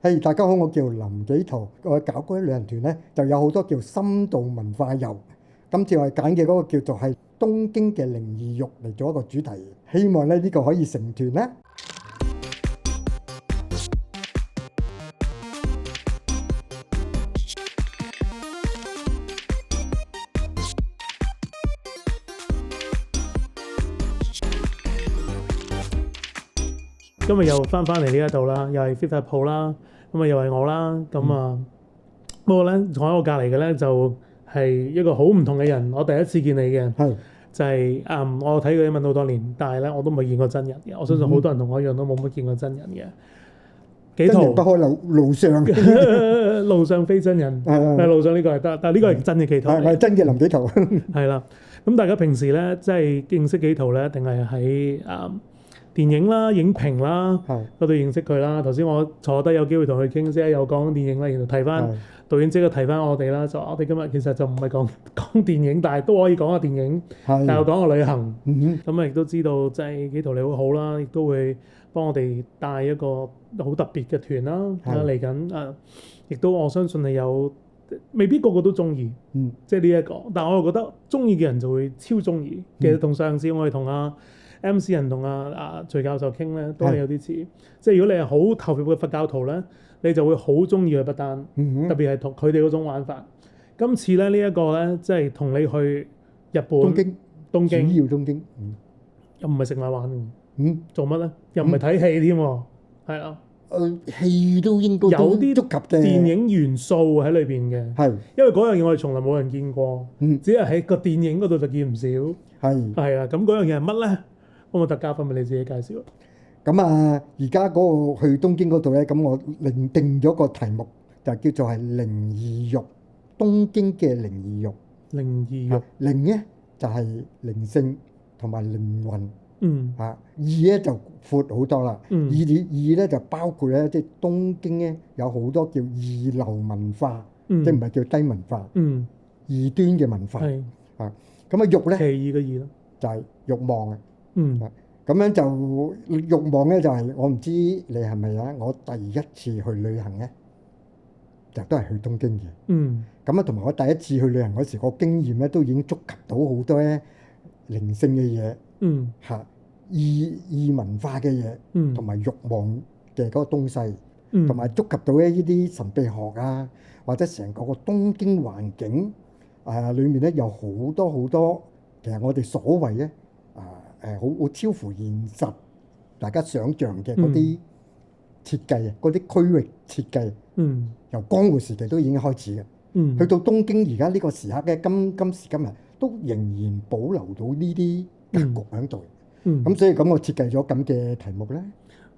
係，大家好，我叫林紀陶，我搞嗰啲旅行團咧，就有好多叫深度文化遊。今次我哋揀嘅嗰個叫做係東京嘅靈異浴嚟做一個主題，希望咧呢個可以成團啦。今日又翻嚟呢一度啦，又係 Fit 達鋪啦，咁啊又係我啦，咁啊不過咧坐喺我隔離嘅咧就係一個好唔同嘅人，我第一次見你嘅，係就係我睇佢英文好多年，但係咧我都未見過真人嘅，我相信好多人同我一樣都冇乜見過真人嘅。紀陶真人不可路上，路上非真人，但係路上呢個係得，但係呢個係真嘅紀陶，係真嘅林紀陶。係啦，咁大家平時咧即係認識紀陶咧，定係喺電影啦、影評啦嗰度認識佢啦。頭先我坐低有機會同佢傾先，又講電影啦，然後提翻導演即刻提翻我哋啦。就我哋今日其實就唔係講電影，但係都可以講下電影，但係又講下旅行。咁亦都知道即係紀陶你好好啦，亦都會幫我哋帶一個好特別嘅團啦。嚟緊亦都我相信你有未必個個都中意，即係呢一個。但係我又覺得中意嘅人就會超中意。其實同上次我哋同MC 人同徐教授傾咧，都係有啲似。即係如果你係好投入嘅佛教徒咧，你就會好中意佢不丹，特別係同佢哋嗰種玩法。今次咧呢一個咧，即係同你去日本東京，主要東京，又唔係食埋玩嘅，做乜咧？又唔係睇戲添喎，係啊。戲都應該有啲觸及嘅電影元素喺裏邊嘅，係因為嗰樣嘢我哋從來冇人見過，只係喺個電影嗰度就見唔少，係啊。咁嗰樣嘢係乜咧？可唔可以特嘉賓俾你自己介紹？咁而家嗰個去東京嗰度咧，咁我定咗個題目就叫做係靈異浴，東京嘅靈異浴。靈異浴，靈咧就係靈性同埋靈魂，異咧就闊好多啦。異咧就包括咧，即係東京咧有好多叫異流文化，即係唔係叫低文化，異端嘅文化。咁欲咧，奇異嘅異咯，就係慾望啊。咁樣就慾望咧，就係我唔知你係咪啊？我第一次去旅行咧，就都係去東京嘅。咁同埋我第一次去旅行嗰時，個經驗咧都已經觸及到好多咧靈性嘅嘢，異文化嘅嘢，同埋慾望嘅嗰個東西，同埋觸及到咧呢啲神秘學啊，或者成個東京環境裏面咧有好多好多，其實我哋所謂咧好超乎現實，大家想像嘅嗰啲設計啊，嗰啲區域設計，由江戶時期都已經開始嘅。去到東京而家呢個時刻嘅今時今日，都仍然保留到呢啲格局喺度。咁所以咁我設計咗咁嘅題目咧。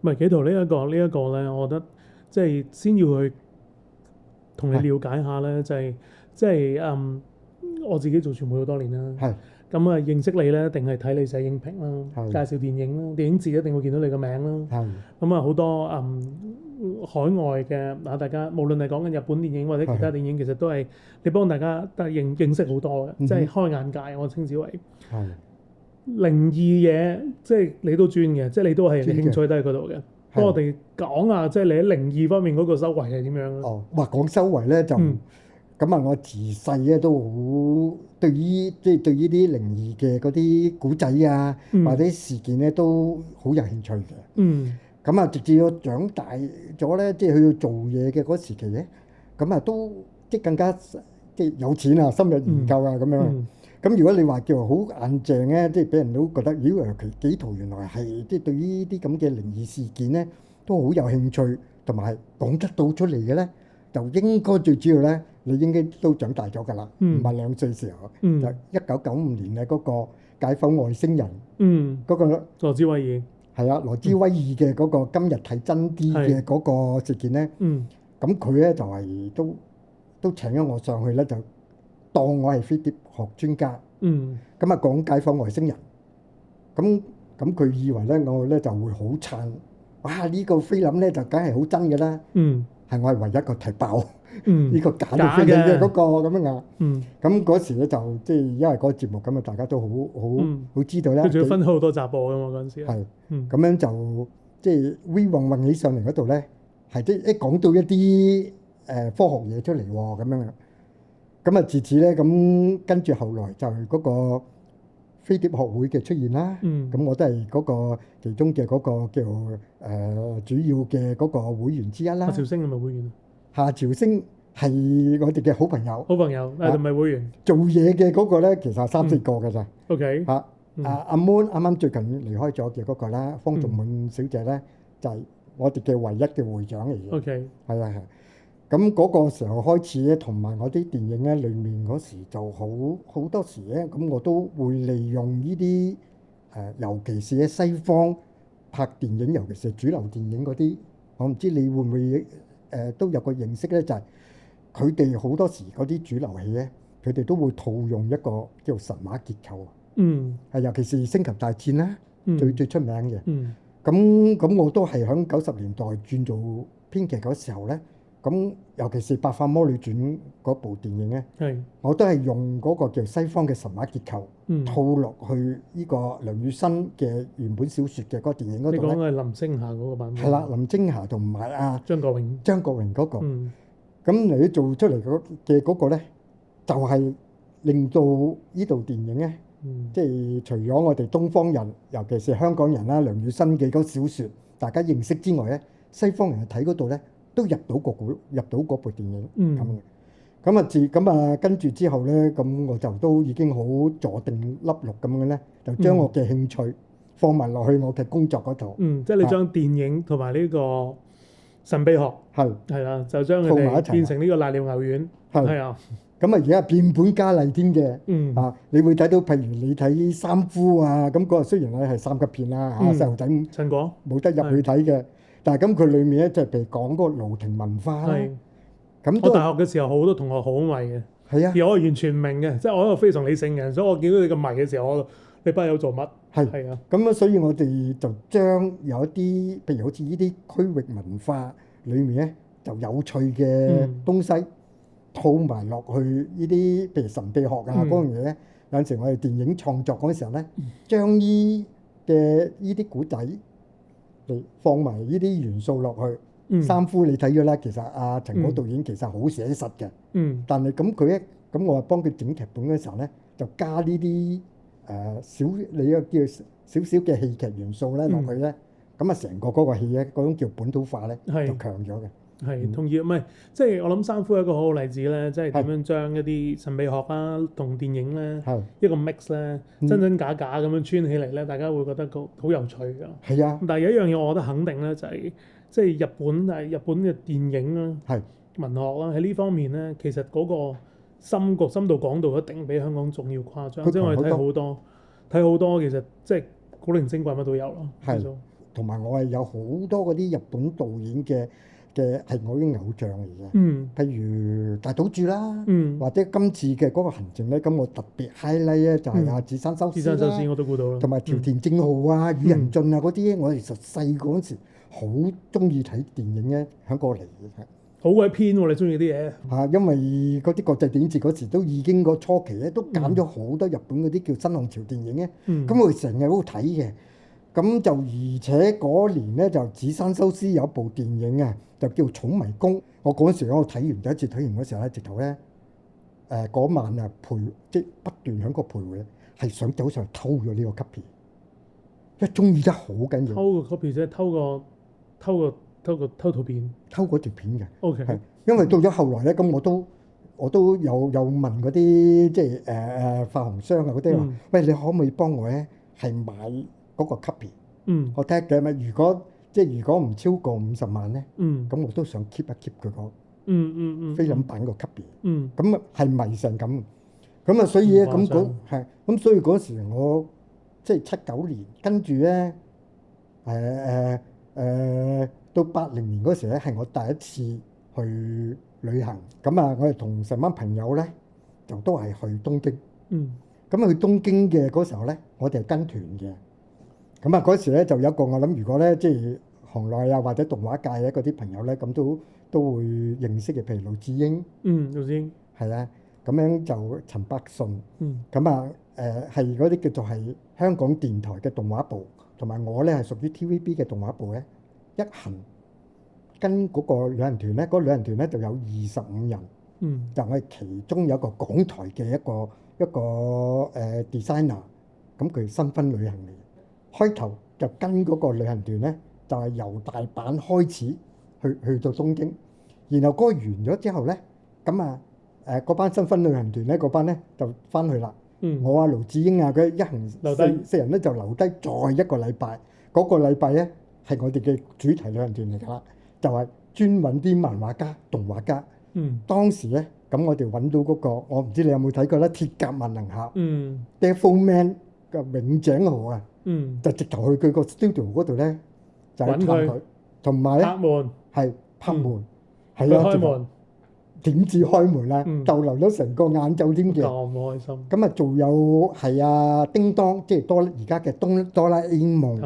唔係紀陶呢一個咧，我覺得即係先要去同你了解下咧，就係即係我自己做傳媒好多年啦。咁認識你咧，定係睇你寫影評啦，介紹電影啦，電影節一定會見到你個名啦。咁好多海外嘅大家無論係講緊日本電影或者其他電影，其實都係你幫大家認識好多嘅，即係開眼界。我稱之為靈異嘢，即係你都專嘅，即係你都係興趣都喺嗰度嘅。幫我哋講下，即係你喺靈異方面嗰個修為係點樣咧？講修為咧就咁我自細咧都好對於即係對於啲靈異嘅嗰啲古仔啊，或者事件咧都好有興趣嘅。咁直至我長大咗咧，即係去到做嘢嘅嗰時期咧，咁都即係更加即係有錢啊，深入研究啊咁樣。咁如果你話叫好硬淨咧，即係俾人都覺得，咦？紀陶原來係即係對於呢啲咁嘅靈異事件咧，都好有興趣，同埋講得到出嚟嘅咧，就應該最主要咧，你應該都長大咗㗎啦，唔係2歲時候，就1995年嘅嗰個解剖外星人，嗰個羅茲威爾。係啊，羅茲威爾嘅嗰個今日睇真啲嘅嗰個事件咧，咁佢咧就係都請咗我上去咧，就當我係飛碟學專家，咁講解剖外星人，咁佢以為咧我咧就會好撐，哇！呢個菲林咧就梗係好真嘅啦，係我係唯一一個踢爆呢個假嘅菲林嘅嗰個咁樣啊，咁嗰時咧就即係因為嗰個節目咁大家都好知道咧，佢仲要分好多集播㗎嘛嗰陣時，係咁樣就即係 V 運起上嚟嗰度咧，係即係講到一啲科學嘢出嚟喎咁樣。咁啊自此咧，咁跟住後來就係嗰個飛碟學會嘅出現啦。咁我都係嗰個其中嘅嗰個叫主要嘅嗰個會員之一啦。夏潮星係咪會員啊？夏潮星係我哋嘅好朋友。好朋友，但係唔係會員。做嘢嘅嗰個咧，其實3、4個㗎咋。OK。阿 Moon 啱啱最近離開咗嘅嗰個啦，方仲滿小姐咧就係我哋嘅唯一嘅會長嚟嘅。OK。係啊係。咁嗰個時候開始咧，同埋我啲電影咧，裡面嗰時就好多時咧，咁我都會利用呢啲尤其是喺西方拍電影，尤其是主流電影嗰啲，我唔知你會唔會都有個認識咧，就係佢哋好多時嗰啲主流戲咧，佢哋都會套用一個叫神話結構。尤其是星球大戰啦，最出名嘅。咁我都係喺90年代轉做編劇嗰時候咧。咁尤其是《白髮魔女傳》嗰部電影咧，我都係用嗰個叫西方嘅神話結構套落去呢個梁羽生嘅原本小説嘅嗰個電影嗰度咧。你講嘅係林青霞嗰個版本。係啦，林青霞同埋張國榮嗰個。咁你做出嚟嘅嗰個咧，就係令到呢度電影咧，即係除咗我哋東方人，尤其是香港人啦，梁羽生嘅嗰小説大家認識之外咧，西方人睇嗰度咧，都入到嗰部電影咁嘅。咁啊跟住之後咧，咁我就都已經好坐定粒六咁樣咧，就將我嘅興趣放埋落去我嘅工作嗰度。即係你將電影同埋呢個神秘學係啦，就將佢哋變成呢個瀨尿牛丸。係啊。咁啊而家變本加厲添嘅。你會睇到譬如你睇三夫啊，咁嗰個雖然咧係3級片啦細路仔陳果冇得入去睇嘅。但係咁佢裡面咧就譬如講嗰個盧亭文化啦。咁我大學嘅時候好多同學好迷嘅。係啊。而我完全唔明嘅，即係我一個非常理性嘅人，所以我見到你咁迷嘅時候，你班友做乜？係啊。咁啊，所以我哋就將有一啲譬如好似呢啲區域文化裡面咧就有趣嘅東西套埋落去呢啲譬如神秘學啊嗰樣嘢咧，有陣時我哋電影創作嗰陣時候咧，將呢啲古仔嚟放埋呢啲元素落去。三夫你睇咗啦，其實陳果導演其實好寫實嘅。但係咁佢咁我話幫佢整劇本嘅時候咧，就加呢啲你又叫少少嘅戲劇元素咧落去咧，咁啊成個嗰個戲咧嗰種叫本土化咧就強咗嘅。係同意，唔係即係我諗三夫係一個好好例子咧，即係點樣將一啲神秘學啊同電影咧一個 mix 咧真真假假咁樣穿起嚟咧，大家會覺得好有趣㗎。係啊。但係有一樣嘢我覺得肯定咧，就係即係日本嘅電影啦、文學啦喺呢方面咧，其實嗰個深度廣度一定比香港仲要誇張。即係我哋睇好多，其實即係古靈精怪乜都有咯。同埋我係有好多嗰啲日本導演嘅係我啲偶像嚟嘅。譬如大島渚啦，或者今次嘅嗰個行程咧，咁我特別 highlight 咧就係寺山修司啦，我都估到啦。同埋條田正浩啊、宇仁俊啊嗰啲，我其實細個嗰時好中意睇電影咧，響過嚟嘅。好鬼偏喎！你中意啲嘢因為嗰啲國際電影節嗰時都已經個初期咧，都揀咗好多日本嗰啲叫新浪潮電影咧。咁我成日都睇嘅。咁就而且嗰年咧就寺山修司有一部電影啊，就叫《寵迷宮》。我嗰陣時我睇完第一次睇完嗰時候咧，直頭咧嗰晚啊即係不斷喺個徘徊，係想走上去偷咗呢個 copy，因為中意得好緊要。偷個 copy 即係偷套片，偷嗰條片嘅。OK。係因為到咗後來咧，咁我都有問嗰啲即係發行商啊嗰啲話，喂，你可唔可以幫我咧係買嗰個 copy？我睇嘅咪如果唔超過50萬咧，咁我都想 keep 一 keep 佢個菲林版個 copy。咁啊係迷成咁，咁啊所以咧咁所以嗰時我即係79年，跟住咧到80年嗰時咧係我第一次去旅行。咁啊我哋同成班朋友咧就都係去東京。咁去東京嘅嗰時候咧，我哋係跟團嘅。咁啊嗰時咧就有一個我諗，如果咧即係行內啊或者動畫界嘅嗰啲朋友咧，咁都會認識嘅，譬如盧智英。盧智英係啊，咁樣就陳百順。咁啊係嗰啲叫做係香港電台嘅動畫部，同埋我咧係屬於 TVB 嘅動畫部咧，一行跟嗰個旅行團咧，嗰個旅行團咧就有25人，就我哋其中有一個港台嘅一個designer，咁佢新婚旅行嚟，開頭就跟嗰個旅行團咧，就係由大阪開始去到東京，然後嗰個完咗之後咧，咁啊嗰班新婚旅行團咧，嗰班咧就翻去啦。我啊盧志英啊，佢一行四人咧就留低再一個禮拜，嗰個禮拜咧係我哋嘅主題旅行團嚟㗎啦，就係專揾啲漫畫家、動畫家。當時咧，咁我哋揾到嗰個，我唔知你有冇睇過咧，《鐵甲萬能俠》Devilman 嘅永井豪啊，就直頭去佢個 studio 嗰度咧，就去探佢，同埋咧係拍門，係啊，開門。點知開門啦？逗留咗成個晏晝添嘅，咁開心。咁啊，仲有係啊，叮當，即係而家嘅哆啦 A 夢，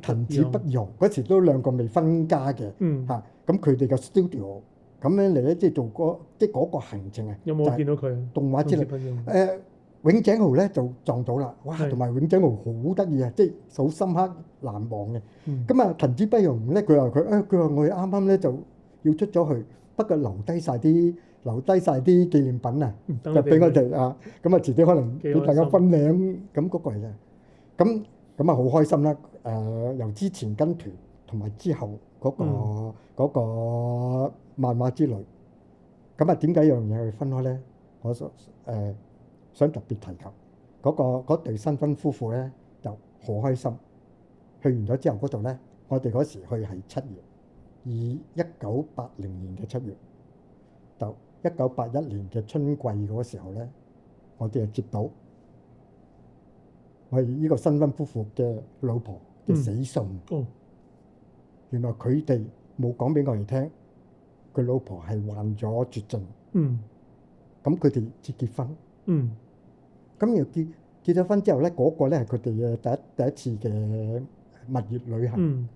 藤子不用嗰時都兩個未分家嘅嚇。咁佢哋嘅 studio 咁樣嚟咧，即係做嗰個行程啊。有冇見到佢？動畫之類永井豪咧就撞到啦，哇！同埋永井豪好得意啊，即係好深刻難忘嘅。咁啊，藤子不用咧，佢話我哋啱啱咧就要出咗去。不過留低晒啲紀念品啊，就俾我哋啊，咁啊遲啲可能俾大家分領咁嗰個嚟嘅，咁啊好開心啦！由之前跟團同埋之後嗰個漫畫之旅，咁啊點解有樣嘢去分開咧？我想特別提及嗰對新婚夫婦咧，就好開心。去完咗之後嗰度咧，我哋嗰時去係7月。1980年嘅7月，就1981年嘅春季嗰時候咧，我哋就接到我哋呢個新婚夫婦嘅老婆嘅死訊。原來佢哋冇講俾我哋聽，佢老婆係患咗絕症。咁佢哋結婚。咁又結咗婚之後咧，嗰個咧係佢哋嘅第一次嘅蜜月旅行。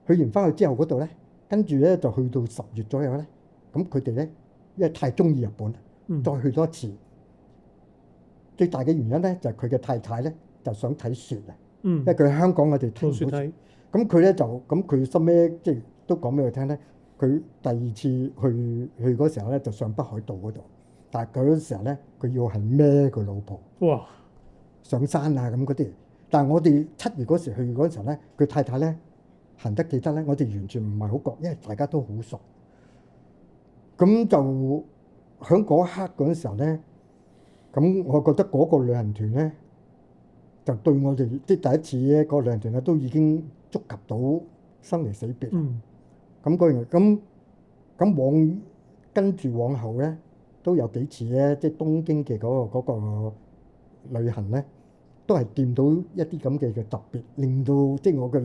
去完翻去之後嗰度咧。跟住咧就去到10月左右咧，咁佢哋咧因為太中意日本，再去多一次。最大嘅原因咧就係佢嘅太太咧就想睇雪啊，因為佢喺香港我哋睇唔到雪。咁佢咧佢收尾即係都講俾佢聽咧，佢第2次去嗰時候咧就上北海道嗰度，但係佢嗰時候咧佢要係孭佢老婆上山啊咁嗰啲。但係我哋7月嗰時去嗰時候咧，佢太太咧。行得記得咧，我哋完全唔係好覺，因為大家都好熟。咁就喺嗰一刻嗰陣時候咧，咁我覺得嗰個旅行團咧，就對我哋即係第一次咧，嗰個旅行團咧都已經觸及到生離死別。咁跟住往後咧，都有幾次咧，即係東京嘅嗰個旅行咧，都係掂到一啲咁嘅特別，令到即係我嘅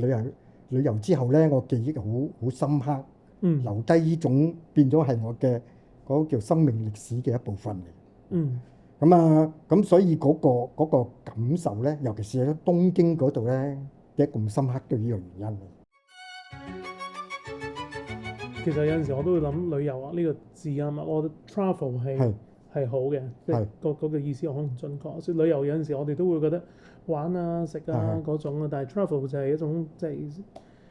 旅遊之後咧，我記憶好深刻，留低呢種變咗係我嘅嗰個叫生命歷史嘅一部分嚟。咁所以嗰個感受咧，尤其是喺東京嗰度咧，點解咁深刻都係呢個原因。其實有陣時我都會諗旅遊啊呢個字啊嘛，我覺得 travel 係好嘅，即係嗰個意思我可能唔準確。所以旅遊有陣時我哋都會覺得玩啊食啊嗰種啊，但係 travel 就係一種即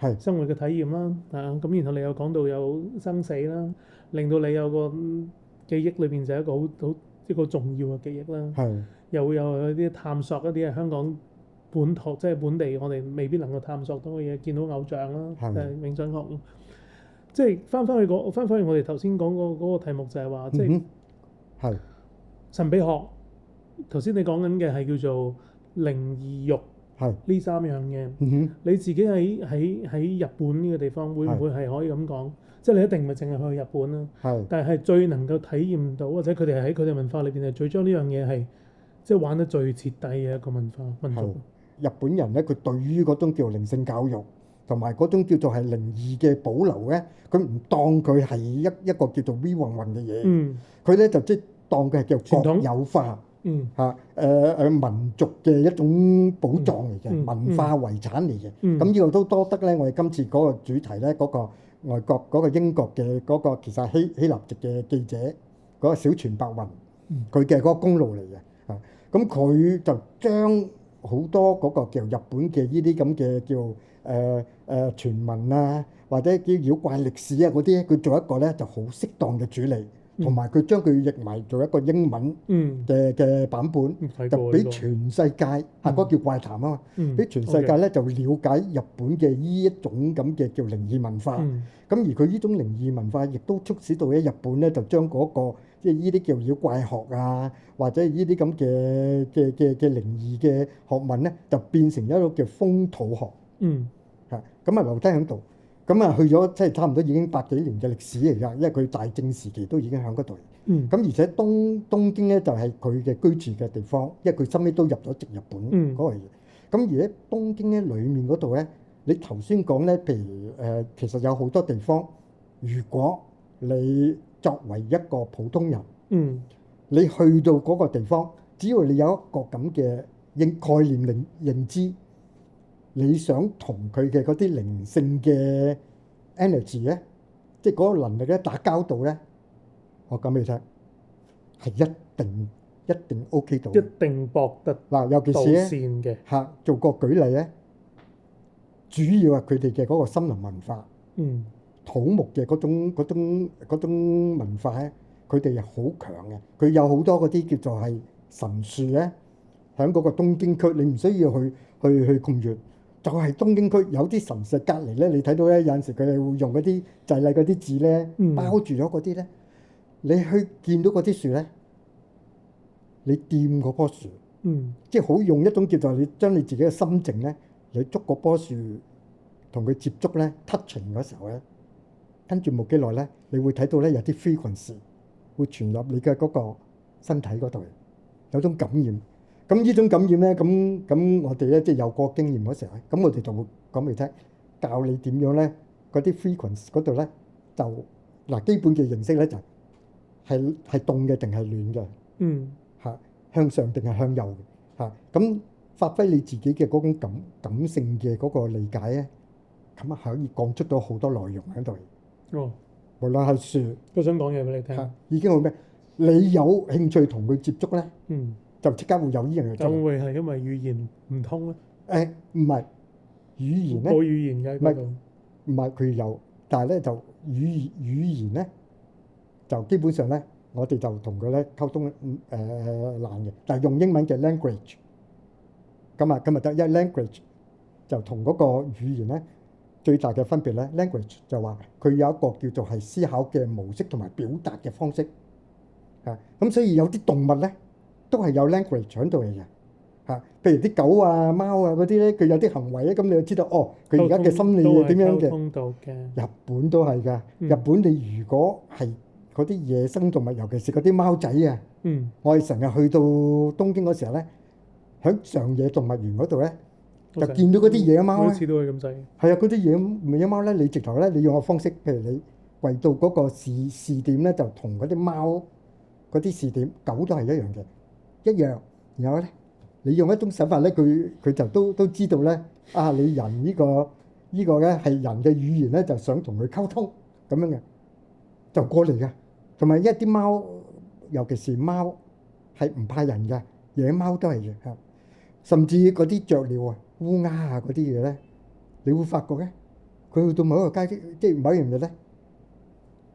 係生活嘅體驗啦。咁然後你又講到有生死啦，令到你有個記憶裏邊就係一個重要嘅記憶啦。又會有啲探索一啲係香港本土即係本地我哋未必能夠探索到嘅嘢，見到偶像啦，永津學。即係翻返去我哋頭先講嗰個題目就係話，即係神秘學。頭先你講緊嘅係叫做靈異慾，呢3樣嘢。你自己喺日本呢個地方，會唔會係可以咁講？即係你一定唔係淨係去日本啦，但係最能夠體驗到，或者佢哋喺佢哋文化裏邊係最將呢樣嘢係即係玩得最徹底嘅一個文化民族。日本人咧，佢對於嗰種叫靈性教育，同埋嗰種叫做係靈異嘅保留咧，佢唔當佢係一個叫做 V 運運嘅嘢，佢咧就即係當佢係叫國有化，民族嘅一種寶藏嚟嘅，文化遺產嚟嘅。咁呢個都多得咧，我哋今次嗰個主題咧，嗰個外國嗰個英國嘅嗰個其實希臘籍嘅記者嗰個小泉白雲，佢嘅嗰個功勞嚟嘅。咁佢就將好多嗰個叫日本嘅呢啲咁嘅叫傳聞啊，或者叫妖怪歷史啊嗰啲，佢做一個咧就好適當嘅處理，同埋佢將佢譯埋做一個英文嘅版本，就俾全世界嗰個叫怪談啊嘛，俾全世界咧就了解日本嘅呢一種咁嘅叫靈異文化。咁而佢呢種靈異文化亦都促使到喺日本咧就將嗰個即係呢啲叫妖怪學啊，或者呢啲咁嘅靈異嘅學問咧，就變成一個叫風土學。咁啊留低喺度。咁啊去咗即係差唔多已經百幾年嘅歷史嚟㗎，因為佢大正時期都已經喺嗰度。咁而且東京咧就係佢嘅居住嘅地方，因為佢收尾都入咗籍日本嗰個嘢。咁而喺東京咧裡面嗰度咧，你頭先講咧，譬如其實有好多地方，如果你作為一個普通人，你去到嗰個地方，只要你有一個咁嘅概念認知。你想同佢嘅嗰啲靈性嘅 energy 咧，即係嗰個能力咧打交道咧，我講俾你聽，係一定 OK 到，一定搏得嗱，尤其是咧嚇做個舉例咧，主要係佢哋嘅嗰個森林文化，土木嘅嗰種文化咧，佢哋係好強嘅，佢有好多嗰啲叫做係神樹咧，喺嗰個東京區，你唔需要去咁遠。就係東京區有啲神社隔離咧，你睇到咧有陣時佢哋會用嗰啲祭禮嗰啲字咧包住咗嗰啲咧，你去見到嗰啲樹咧，你掂嗰棵樹，即係好用一種叫做你將你自己嘅心情咧，你捉嗰棵樹同佢接觸咧 touching 嗰時候咧，跟住冇幾耐咧，你會睇到咧有啲 frequency 會傳入你嘅嗰個身體嗰度，有種感染。咁呢種感染咧，咁我哋咧即係有個經驗嗰時候咧，咁我哋就會講俾你聽，教你點樣咧，嗰啲 frequency 嗰度咧就嗱基本嘅認識咧就係凍嘅定係暖嘅，嚇向上定係向右嘅，嚇咁發揮你自己嘅嗰種感性嘅嗰個理解咧，咁啊可以講出到好多內容喺度。無論係樹，都想講嘢俾你聽，已經好咩？你有興趣同佢接觸咧，就即刻會有呢樣嘢。就會係因為語言唔通咧？唔係語言咧，冇語言嘅嗰度，唔係佢有，但係咧就語言咧就基本上咧，我哋就同佢咧溝通難嘅，但係用英文嘅 language 咁啊，今日得一 language 就同嗰個語言咧最大嘅分別咧 language 就話佢有一個叫做係思考嘅模式同埋表達嘅方式咁所以有啲動物咧。都係有 language 喺度嚟嘅嚇，譬如啲狗啊、貓啊嗰啲咧，佢有啲行為咧，咁你就知道哦，佢而家嘅心理係點樣嘅。日本都係㗎，日本你如果係嗰啲野生動物，尤其是嗰啲貓仔啊，我哋成日去到東京嗰時候咧，喺上野動物園嗰度咧，就見到嗰啲野貓咧，每次都係咁細。係啊，嗰啲野貓咧，你直頭咧，你用個方式，譬如你圍到嗰個視點咧，就同嗰啲貓嗰啲視點，狗都係一樣嘅。一樣，然後咧，你用一種手法咧，佢就都知道咧，你人呢個咧係人嘅語言咧，就想同佢溝通咁樣嘅，就過嚟嘅。同埋一啲貓，尤其是貓係唔怕人嘅，野貓都係嘅嚇。甚至嗰啲雀鳥啊、烏鴉啊嗰啲嘢咧，你會發覺咧，佢去到某一個階段，即係某一樣嘢咧，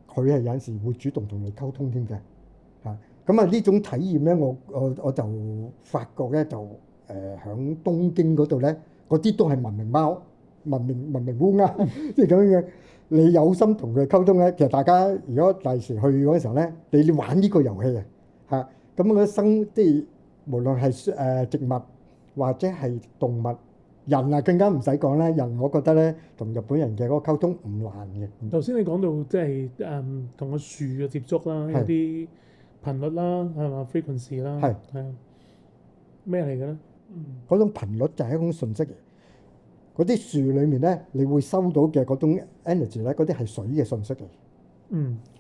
佢係有陣時會主動同你溝通添嘅嚇。咁啊呢種體驗咧，我就發覺咧，就響東京嗰度咧，嗰啲都係文明貓、文明烏鴉，即係咁樣嘅。你有心同佢溝通咧，其實大家如果第時去嗰陣時候咧，你玩呢個遊戲啊嚇，咁嗰即係無論係植物或者係動物，人啊更加唔使講啦。人我覺得咧，同日本人嘅嗰個溝通唔難嘅。頭先你講到即係同個樹嘅接觸啦，有啲頻率啦，係嘛 frequency 啦，係啊，咩嚟嘅咧？嗰種頻率就係一種訊息。嗰啲樹裡面咧，你會收到嘅嗰種 energy 咧，嗰啲係水嘅訊息嚟。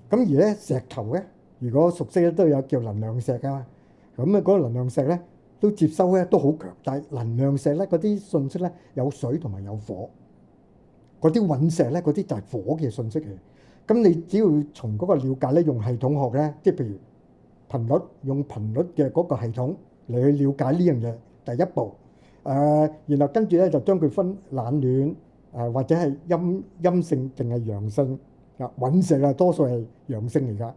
咁而咧石頭咧，如果熟悉咧都有叫能量石㗎嘛。咁啊嗰個能量石咧都接收咧都好強，但係能量石咧嗰啲訊息咧有水同埋有火。嗰啲隕石咧嗰啲就係火嘅訊息嚟。咁你只要從嗰個了解咧，用系統學咧，即係譬如頻率，用頻率嘅嗰個系統嚟去了解呢樣嘢，第一步。然後跟住咧就將佢分冷暖、或者係陰性定係陽性啊？隕石啊，多數係陽性嚟㗎，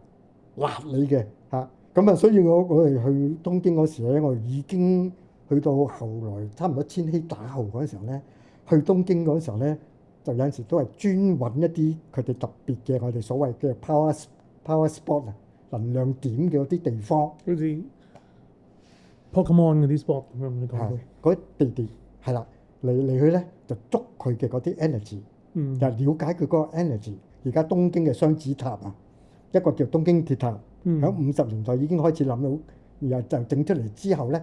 辣你嘅嚇。咁啊，所以我哋去東京嗰時咧，我已經去到後來差唔多千禧打後嗰陣時候咧，去東京嗰陣時候咧，就有陣時都係專揾一啲佢哋特別嘅我哋所謂嘅 power spot 啊，能量點嘅嗰啲地方，好似 Pokemon 嗰啲 spot 咁樣，你講係嗰啲地點係啦，嚟去咧就捉佢嘅嗰啲 energy，就了解佢嗰個 energy。而家東京嘅雙子塔啊，一個叫東京鐵塔，喺50年代已經開始諗到，然後就整出嚟之後咧，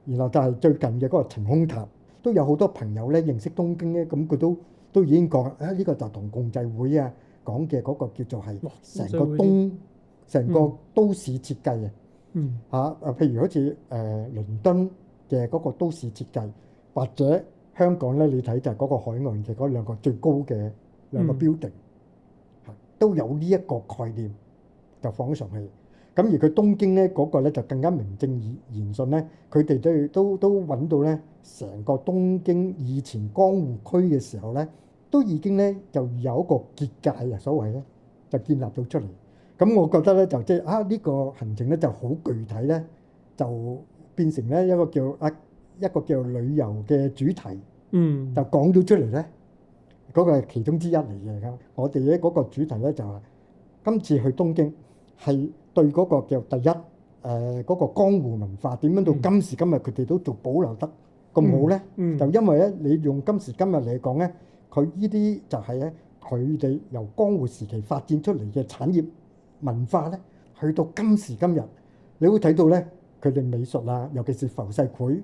然後就係最近嘅嗰個晴空塔，都有好多朋友咧認識東京咧，咁佢都已經講啊，呢個就同共濟會啊講嘅嗰個叫做係成個都市設計啊，譬如好似倫敦嘅嗰個都市設計，或者香港咧，你睇就係嗰個海岸嘅嗰兩個最高嘅兩個 building，都有呢一個概念就放咗上去。咁而佢東京咧嗰個咧就更加名正言順咧，佢哋都揾到咧，成個東京以前江戶區嘅時候咧，都已經咧就有一個結界啊，所謂咧就建立到出嚟。咁我覺得咧就即係呢個行程咧就好具體咧，就變成咧一個叫旅遊嘅主題，就講到出嚟咧，嗰個係其中之一嚟嘅。我哋咧嗰個主題咧就係今次去東京係對嗰個叫第一嗰個江戶文化點樣到今時今日佢哋都仲保留得咁好咧，就因為咧你用今時今日嚟講咧，佢呢啲就係咧佢哋由江戶時期發展出嚟嘅產業文化咧，去到今時今日，你會睇到咧佢哋美術啊，尤其是浮世繪，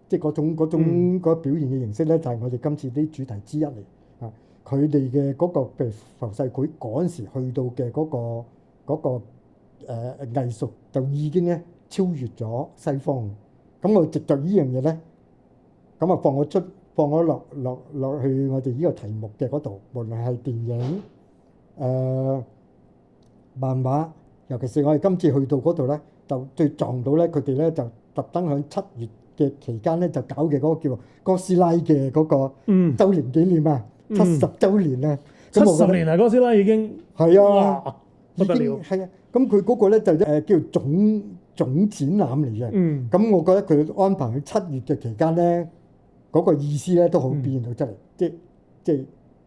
即係嗰個表現嘅形式咧，就係我哋今次啲主題之一嚟啊！佢哋嘅嗰個譬如浮世繪嗰陣時去到嘅嗰個藝術就已經咧超越咗西方。咁我藉著呢樣嘢咧，咁啊放咗落去我哋呢個題目嘅嗰度，無論係電影、漫畫，尤其是我哋今次去到嗰度咧，就最撞到咧佢哋咧就特登喺7月嘅期間咧就搞嘅嗰個叫哥斯拉嘅嗰個週年紀念啊，70週年啊，70年啊，哥斯拉已經係啊，不得了，係啊，咁佢嗰個咧就叫總展覽嚟嘅。咁我覺得佢安排喺7月嘅期間咧，嗰個意思咧都好變到出嚟，即係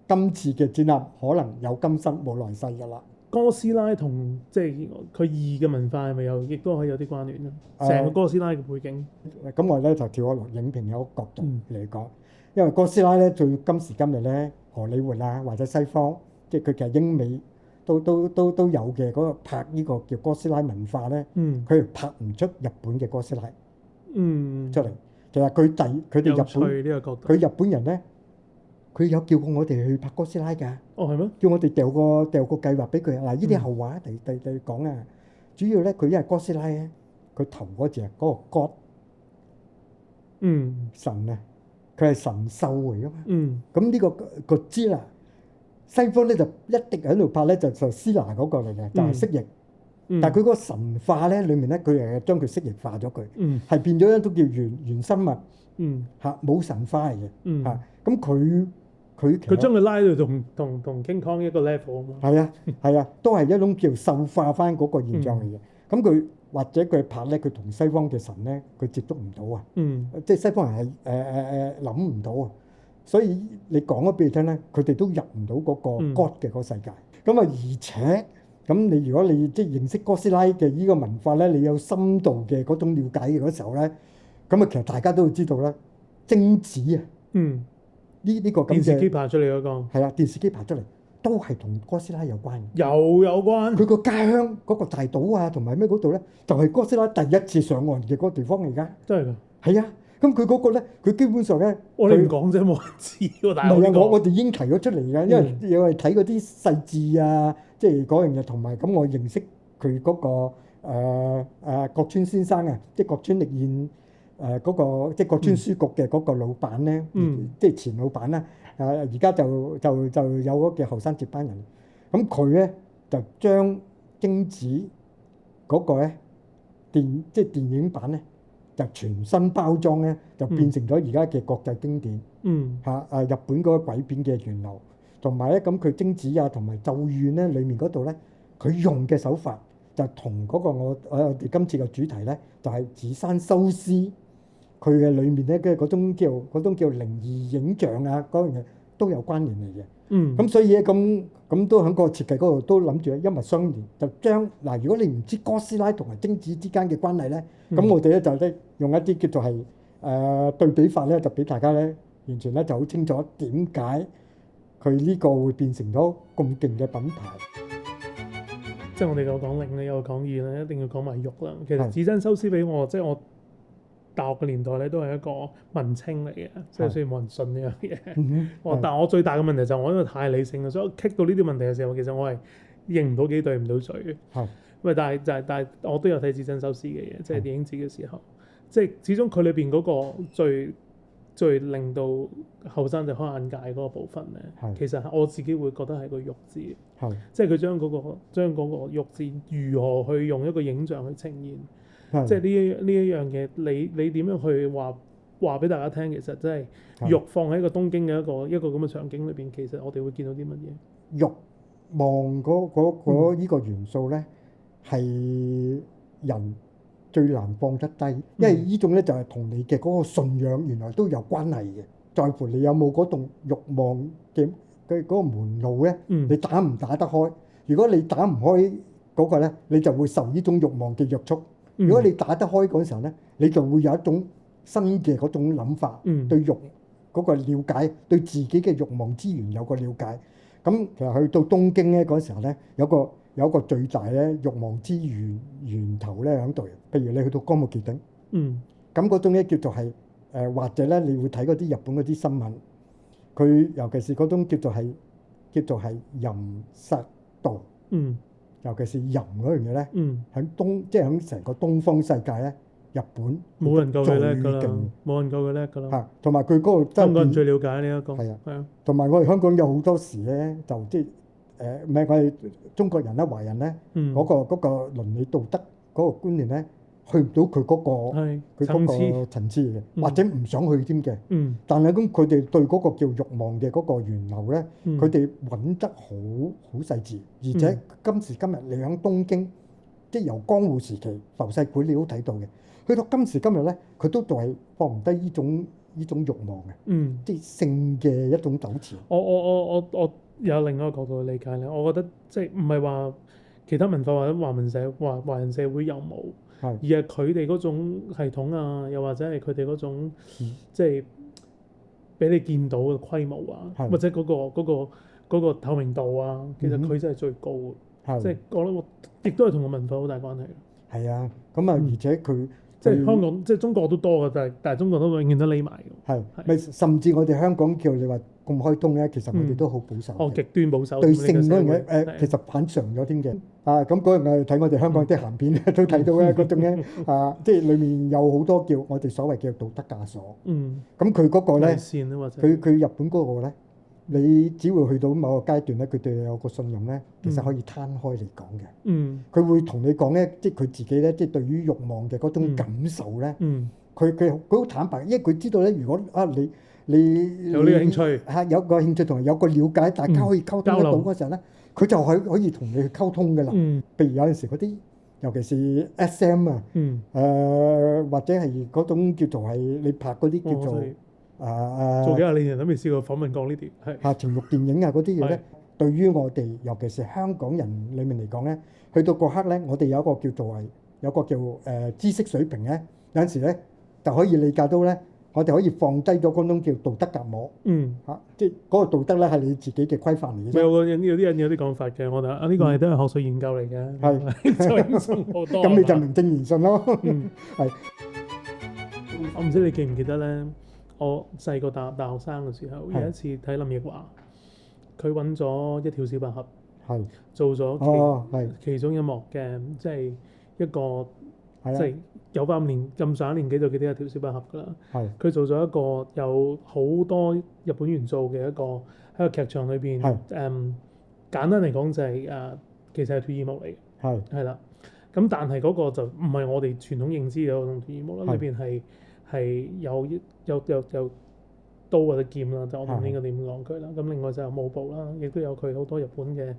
今次嘅展覽可能有今生冇來世㗎啦。哥斯拉同即係佢二嘅文化係咪又亦都可以有啲關聯咧？成個哥斯拉嘅背景。咁我咧就跳落影評有個角度嚟講，因為哥斯拉咧最今時今日咧，荷里活啊或者西方，即係佢其實英美都有嘅嗰個拍呢個叫哥斯拉文化咧，佢係拍唔出日本嘅哥斯拉出嚟。其實佢哋日本人咧，佢有叫過我哋去拍哥斯拉㗎。哦，係咩？叫我哋掉個計劃俾佢啊！嗱，呢啲後話第講啊。主要咧，佢因為哥斯拉咧，佢頭嗰隻嗰個 God，神啊，佢係神獸嚟㗎嘛。咁呢個支那，西方咧就一定喺度拍咧，就斯拿嗰個嚟嘅，就係蜥蜴。但係佢嗰個神化咧，裡面咧佢係將佢蜥蜴化咗佢，係變咗都叫原生物，冇神化嚟嘅嚇。咁佢將佢拉到同 King Kong 一個 level 啊嘛。係啊，都係一種叫獸化翻嗰個現象嚟嘅。咁佢或者佢拍咧，佢同西方嘅神咧，佢接觸唔到啊。即係西方人係諗唔到啊。所以你講咗俾佢聽咧，佢哋都入唔到嗰個 God 嘅嗰個世界。咁啊，而且咁你如果你即係認識哥斯拉嘅呢個文化咧，你有深度嘅嗰種了解嘅嗰時候咧，咁啊其實大家都會知道咧，貞子啊。呢個咁嘅電視機拍出嚟嗰個係啊，電視機拍出嚟都係同哥斯拉有關嘅，有關。佢個家鄉嗰個大島啊，同埋咩嗰度咧，就係哥斯拉第一次上岸嘅嗰個地方嚟㗎。真係㗎？係啊，咁佢嗰個咧，佢基本上咧，我哋唔講啫，冇人知喎。但係我哋已經提咗出嚟㗎，因為我哋睇嗰啲細緻啊，即係嗰樣嘢，同埋咁我認識佢嗰個國村先生啊，即係國村力彥。嗰個即係國村書局嘅嗰個老闆咧，即係前老闆啦。而家就有嗰個後生接班人。咁佢咧就將貞子嗰個咧即係電影版咧，就全新包裝咧，就變成咗而家嘅國際經典。日本嗰個鬼片嘅源流，同埋咧咁佢貞子啊同埋咒怨咧裡面嗰度咧，佢用嘅手法就同嗰個我哋今次嘅主題咧，就係寺山修司佢嘅裡面咧嘅嗰種叫靈異影像啊嗰樣嘢都有關聯嚟嘅。咁所以咧咁都喺個設計嗰度都諗住一脈相連，就將嗱，如果你唔知哥斯拉同埋貞子之間嘅關係咧，咁我哋咧就咧用一啲叫做係對比法咧，就俾大家咧完全咧就好清楚點解佢呢個會變成咗咁勁嘅品牌。即係我哋有講靈咧，有講義咧，一定要講埋肉啦。其實寺山修司俾我，即係我大學嘅年代咧，都係一個文青嚟嘅，即係雖然冇人信呢樣嘢。但係我最大嘅問題就係我因為太理性啦，所以我棘到呢啲問題嘅時候，其實我係認唔到幾對唔到嘴嘅。喂，但係我都有睇寺山修司嘅嘢，即係電影節嘅時候，即係始終佢裏邊嗰個最令到後生仔開眼界嗰個部分咧，其實我自己會覺得係個肉字，即係佢將嗰個肉字如何去用一個影像去呈現。即係呢一樣嘢，你點樣去話俾大家聽？其實真係肉放喺個東京嘅一個咁嘅場景裏邊，其實我哋會見到啲乜嘢？慾望嗰呢個元素咧，係人最難放得低，因為呢種咧就係同你嘅嗰個信仰原來都有關係嘅，在乎你有冇嗰種慾望嘅嗰個門路咧，你打唔打得開？如果你打唔開嗰個咧，你就會受呢種慾望嘅約束。如果你打得開嗰時候咧，你就會有一種新嘅嗰種諗法，對慾嗰個了解，對自己嘅慾望資源有個了解。咁其實去到東京咧嗰時候咧，有個最大咧慾望資源頭咧喺度。譬如你去到歌舞伎町，咁嗰種咧叫做係或者咧你會睇嗰啲日本嗰啲新聞，佢尤其是嗰種叫做係淫殺道。尤其是淫嗰樣嘢咧，喺即係喺成個東方世界咧，日本冇人夠佢叻㗎啦，冇人夠佢叻㗎啦。嚇，同埋佢嗰個香港人最了解呢一個。係啊，同埋我哋香港有好多時咧，就即係唔係我哋中國人啦、華人咧，嗰個倫理道德嗰個觀念咧，去唔到佢嗰個層次嘅，或者唔想去添嘅。但係咁佢哋對嗰個叫慾望嘅嗰個源流咧，佢哋揾得好細緻，而且今時今日你喺東京，即係由江戶時期浮世繪你都睇到嘅，去到今時今日咧，佢都仲係放唔低呢種慾望嘅，即係性嘅一種糾纏。我有另外一個角度去理解咧，我覺得即係唔係話其他文化或者華人社會有冇？而係佢哋嗰種系統啊，又或者係佢哋嗰種即係俾你見到嘅規模啊，或者嗰個透明度啊，其實佢真係最高嘅。即係我覺得亦都係同個文化好大關係。係啊，咁啊，而且佢即係香港，即係中國都多嘅，但係中國都永遠都匿埋嘅。係咪甚至我哋香港叫你話咁開通咧，其實我哋都好保守。極端保守。對性嗰樣嘢其實反常咗添嘅。咁嗰日我哋睇我哋香港啲鹹片咧，都睇到咧嗰種咧即係裡面有好多叫我哋所謂叫道德枷鎖。咁佢嗰個咧，佢日本嗰個咧，你只會去到某個階段咧，佢對你有個信任咧，其實可以攤開嚟講嘅。佢會同你講咧，即係佢自己咧，即係對於慾望嘅嗰種感受咧，佢好坦白，因為佢知道咧，如果你有呢個興趣有個興趣同埋有個了解，大家可以溝通得到嗰時候咧，佢就可以同你去溝通㗎啦。譬如有陣時嗰啲，尤其是 SM 啊，或者係嗰種叫做係你拍嗰啲叫做做幾廿年都未試過訪問過呢啲情慾電影啊嗰啲嘢咧，對於我哋尤其是香港人裡面嚟講咧，去到嗰刻咧，我哋有一個叫做係有個叫知識水平咧，有陣時咧就可以理解到咧。我哋可以放低咗嗰種叫道德隔膜，即係嗰個道德咧係你自己嘅規範嚟嘅。有啲人有啲講法嘅，我覺得呢個係都係學術研究嚟嘅，係輕鬆好多。咁你就名正言順咯。係。我唔知你記唔記得咧？我細個大學生嘅時候，有一次睇林奕華，佢揾咗一條小百合，做咗其中一幕嘅，即係一個即係。有翻咁上一年紀就記得有條小百合㗎啦。佢做咗一個有好多日本元素嘅一個喺個劇場裏邊。簡單嚟講就係其實係脫衣舞嚟嘅。係啦。咁但係嗰個就唔係我哋傳統認知嘅嗰種脫衣舞啦。裏邊係有刀或者劍啦，就我唔應該點講佢啦。咁另外就有舞步啦，亦都有佢好多日本嘅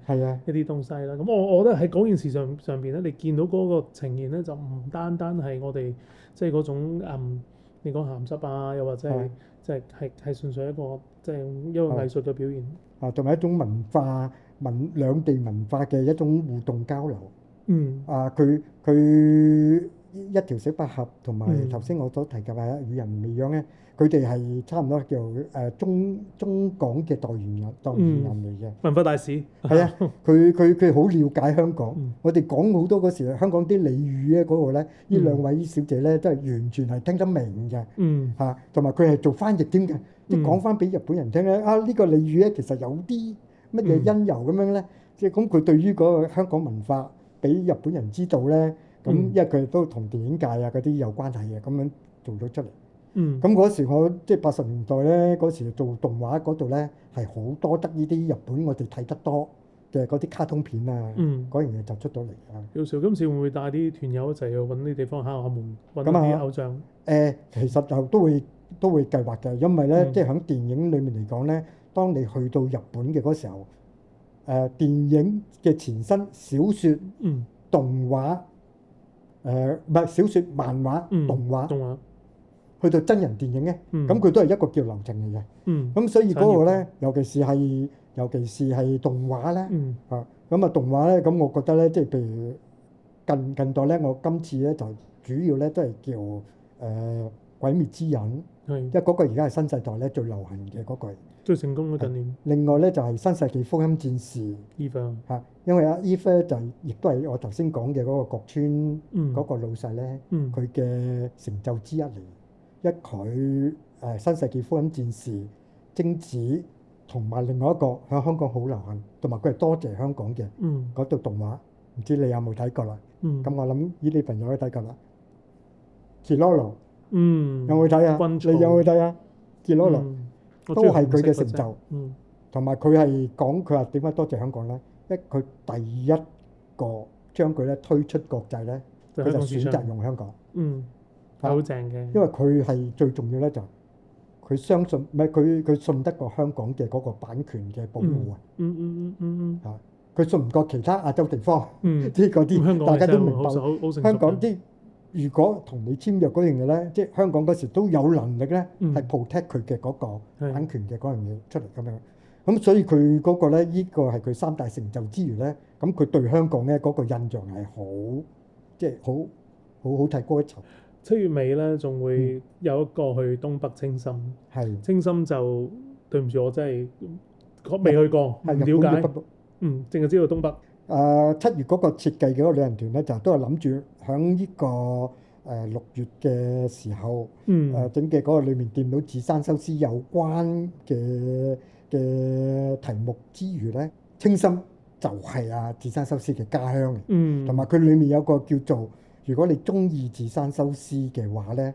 一啲東西啦。咁我覺得喺嗰件事上邊咧，你見到嗰個呈現咧，就唔單單係我哋即係嗰種你講鹹濕啊，又或者係即係純粹一個即係一個藝術嘅表現。同埋一種兩地文化嘅一種互動交流。佢一條色不合，同埋頭先我所提及嘅與人未養咧，佢哋係差唔多叫中港嘅代言人嚟嘅。文化大使係啊，佢好了解香港。我哋講好多嗰時香港啲俚語咧，嗰個咧，呢兩位小姐咧都係完全係聽得明嘅。同埋佢係做翻譯添嘅，即係講翻俾日本人聽咧。呢個俚語咧其實有啲乜嘢因由咁樣咧，即係咁佢對於嗰個香港文化俾日本人知道咧。咁因為佢都同電影界啊嗰啲有關係嘅，咁樣做咗出嚟。咁嗰時我即係80年代咧，嗰時做動畫嗰度咧係好多得呢啲日本我哋睇得多嘅嗰啲卡通片啊，嗰樣嘢就出到嚟啊。姚少今次會唔會帶啲團友一齊去揾啲地方敲下門，揾啲偶像？其實就都會計劃嘅，因為咧即係喺電影裡面嚟講咧，當你去到日本嘅嗰時候，電影嘅前身小説、動畫。唔係小説、漫畫、動畫，去到真人電影咧，咁佢都係一個叫流程嚟嘅。咁所以嗰個咧，尤其是係動畫咧，咁動畫咧，咁我覺得咧，即係譬如近代咧，我今次咧就主要咧都係叫鬼滅之刃，因為嗰個而家係新世代咧最流行嘅嗰個。最成功嗰近年。另外咧就係新世紀福音戰士 Eva 因為Eva 就亦都係我頭先講嘅嗰個角川嗰個老細咧，佢嘅成就之一嚟。因為佢新世紀福音戰士貞子同埋另外一個喺香港好流行，同埋佢係多謝香港嘅嗰套動畫，唔知你有冇睇過啦？咁我諗呢啲朋友都睇過啦。Keroro 有冇睇啊？你有冇睇啊？Keroro都係佢嘅成就，同埋佢係講佢話點解多謝香港咧？因為佢第一個將佢咧推出國際咧，佢就選擇用香港。好正嘅。因為佢係最重要咧，就佢相信唔係佢信得過香港嘅嗰個版權嘅保護啊。佢信唔過其他亞洲地方，即係嗰啲大家都明白。香港啲如果同你簽約嗰樣嘢咧，即係香港嗰時都有能力咧，係 protect 佢嘅嗰個版權嘅嗰樣嘢出嚟咁樣。咁所以佢嗰個咧，呢個係佢三大成就之餘咧，咁佢對香港咧嗰個印象係好，即係好睇高一籌。7月尾咧，仲會有一個去東北青森。青森就對唔住，我真係未去過，唔了解。淨係知道東北。7月嗰個設計嘅嗰個旅行團咧，就都係諗住喺呢個6月嘅時候，整嘅嗰個裏面掂到寺山修司有關嘅題目之餘咧，青森就係寺山修司嘅家鄉嘅，同埋佢裏面有個叫做，如果你中意寺山修司嘅話咧，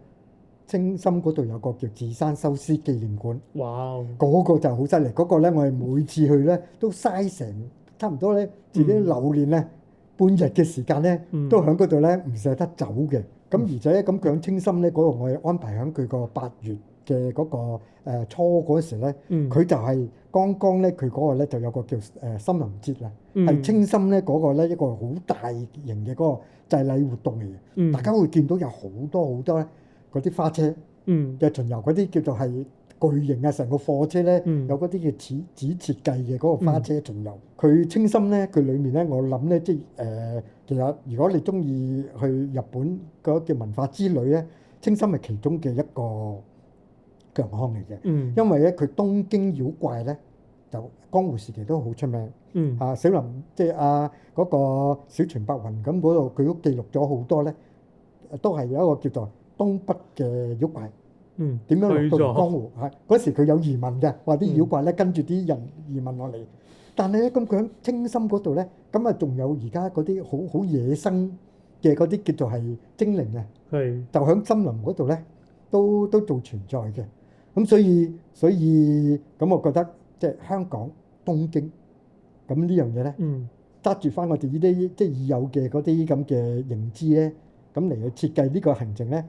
青森嗰度有個叫寺山修司紀念館。哇！嗰個就好犀利，嗰個咧我哋每次去咧都嘥成差唔多咧自己留念咧半日嘅時間咧，都喺嗰度咧唔捨得走嘅。咁而且咁佢喺青森咧嗰度，我哋安排喺佢個8月嘅嗰個初嗰時咧，佢就係剛剛咧佢嗰個咧就有個叫森林節啦，係青森咧嗰個咧一個好大型嘅嗰個祭禮活動嚟嘅。大家會見到有好多好多咧嗰啲花車嘅巡遊，嗰啲叫做係巨型啊，成個貨車咧有嗰啲嘅紙設計嘅嗰個花車巡遊。佢青森咧，佢裡面咧，我諗咧，即係其實如果你中意去日本嗰嘅文化之旅咧，青森係其中嘅一個強項嚟嘅。因為咧佢東京妖怪咧就江戶時期都好出名。小林即係嗰個小泉白雲咁嗰度，佢都記錄咗好多咧，都係有一個叫做東北嘅妖怪。點樣落到江湖？嗰時佢有移民嘅，話啲妖怪咧跟住啲人移民落嚟。但係咧，咁佢喺青森嗰度咧，咁仲有而家嗰啲好野生嘅嗰啲叫做係精靈啊，就喺森林嗰度咧，都做存在嘅。咁所以咁，我覺得即係香港東京咁呢樣嘢咧，揸住翻我哋呢啲即係已有嘅嗰啲咁嘅認知咧，咁嚟去設計呢個行程咧。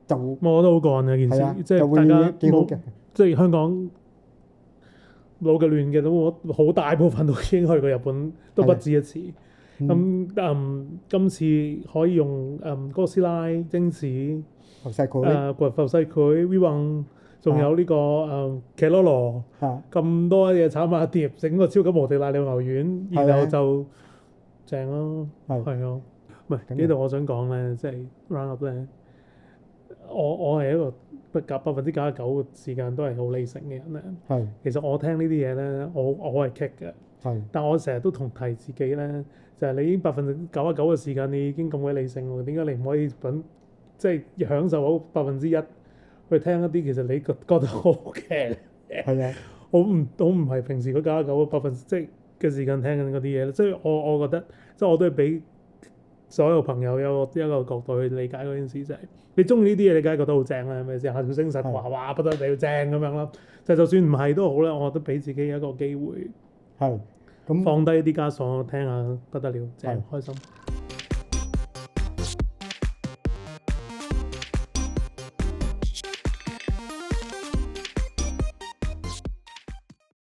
就我覺得好幹嘅件事，即係大家冇即係香港老嘅亂嘅都好大部分都已經去過日本，都不止一次。今次可以用哥斯拉、貞子、浮世繪、浮世繪、V 運，仲有呢個Keroro，咁多嘢炒埋一碟，整個超級無敵瀨尿牛丸，然後就正咯，係啊。唔係呢度我想講咧，即係 round up 咧，我係一個99%嘅時間都係好理性嘅人咧。係，其實我聽呢啲嘢咧，我係棘嘅。係，但我成日都同提自己咧，就係你已經99%嘅時間你已經咁鬼理性喎，點解你唔可以即係享受好1%去聽一啲其實你覺得好嘅？係啊，我唔係平時嗰99%即係嘅時間聽緊嗰啲嘢，所以我覺得即係我都係俾所有朋友有一個角度去理解嗰件事，就係你中意呢啲嘢，你梗係覺得好正啦，係咪先？夏小星實話哇不得了正咁樣啦，就算唔係都好啦，我覺得俾自己一個機會，係咁放低啲枷鎖，聽下不得了正開心。